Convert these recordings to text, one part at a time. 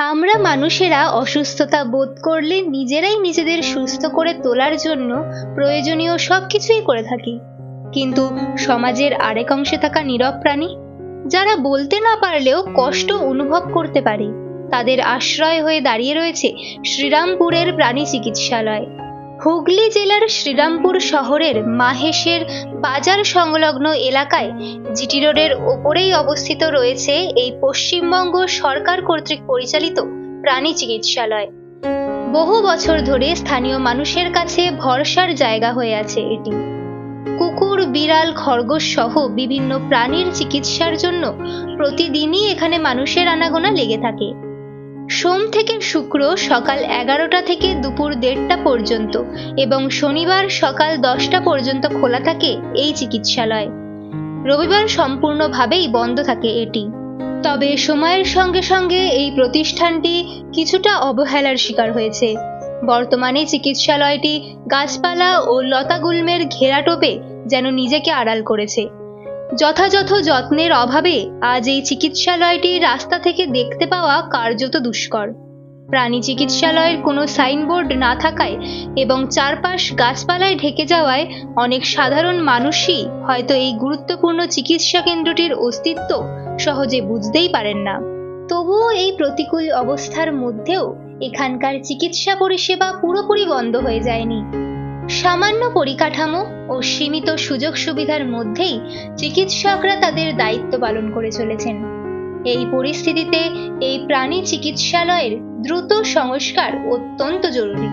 আমরা মানুষেরা অসুস্থতা বোধ করলে নিজেরাই নিজেদের সুস্থ করে তোলার জন্য প্রয়োজনীয় সবকিছুই করে থাকি, কিন্তু সমাজের আরেক অংশে থাকা নীরব প্রাণী, যারা বলতে না পারলেও কষ্ট অনুভব করতে পারে, তাদের আশ্রয় হয়ে দাঁড়িয়ে রয়েছে শ্রীরামপুরের প্রাণী চিকিৎসালয়। হুগলি জেলার শ্রীরামপুর শহরের মাহেশের বাজার সংলগ্ন এলাকায় জিটি রোডের ওপরেই অবস্থিত রয়েছে এই পশ্চিমবঙ্গ সরকার কর্তৃক পরিচালিত প্রাণী চিকিৎসালয়। বহু বছর ধরে স্থানীয় মানুষের কাছে ভরসার জায়গা হয়ে আছে এটি। কুকুর, বিড়াল, খরগোশ সহ বিভিন্ন প্রাণীর চিকিৎসার জন্য প্রতিদিনই এখানে মানুষের আনাগোনা লেগে থাকে। সোম থেকে শুক্র সকাল 11টা থেকে দুপুর 1:30টা পর্যন্ত এবং শনিবার সকাল 10টা পর্যন্ত খোলা থাকে এই চিকিৎসালয়। রবিবার সম্পূর্ণভাবেই বন্ধ থাকে এটি। তবে সময়ের সঙ্গে সঙ্গে এই প্রতিষ্ঠানটি কিছুটা অবহেলার শিকার হয়েছে। বর্তমানে চিকিৎসালয়টি গাছপালা ও লতাগুল্মের ঘেরাটোপে যেন নিজেকে আড়াল করেছে। যথাযথ যত্নের অভাবে আজ এই চিকিৎসালয়টি রাস্তা থেকে দেখতে পাওয়া কার্যত দুষ্কর। প্রাণী চিকিৎসালয়ের কোনো সাইনবোর্ড না থাকায় এবং চারপাশ গাছপালায় ঢেকে যাওয়ায় অনেক সাধারণ মানুষই হয়তো এই গুরুত্বপূর্ণ চিকিৎসা কেন্দ্রটির অস্তিত্ব সহজে বুঝতেই পারেন না। তবুও এই প্রতিকূল অবস্থার মধ্যেও এখানকার চিকিৎসা পরিষেবা পুরোপুরি বন্ধ হয়ে যায়নি। সামান্য পরিকাঠামো ও সীমিত সুযোগ সুবিধার মধ্যেই চিকিৎসকরা তাদের দায়িত্ব পালন করে চলেছেন। এই পরিস্থিতিতে এই প্রাণী চিকিৎসালয়ের দ্রুত সংস্কার অত্যন্ত জরুরি।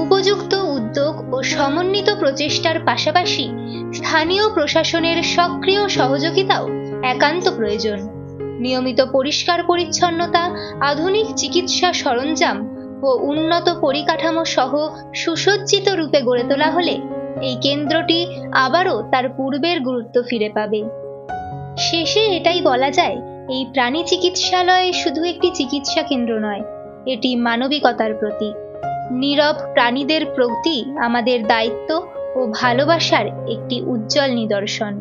উপযুক্ত উদ্যোগ ও সমন্বিত প্রচেষ্টার পাশাপাশি স্থানীয় প্রশাসনের সক্রিয় সহযোগিতাও একান্ত প্রয়োজন। নিয়মিত পরিষ্কার পরিচ্ছন্নতা, আধুনিক চিকিৎসা সরঞ্জাম ও উন্নত পরিকাঠামো সহ সুসজ্জিত রূপে গড়ে তোলা হলে এই কেন্দ্রটি আবারও তার পূর্বের গুরুত্ব ফিরে পাবে। শেষে এটাই বলা যায়, এই প্রাণী চিকিৎসালয় শুধু একটি চিকিৎসা কেন্দ্র নয়, এটি মানবিকতার প্রতীক। নীরব প্রাণীদের প্রতি আমাদের দায়িত্ব ও ভালোবাসার একটি উজ্জ্বল নিদর্শন।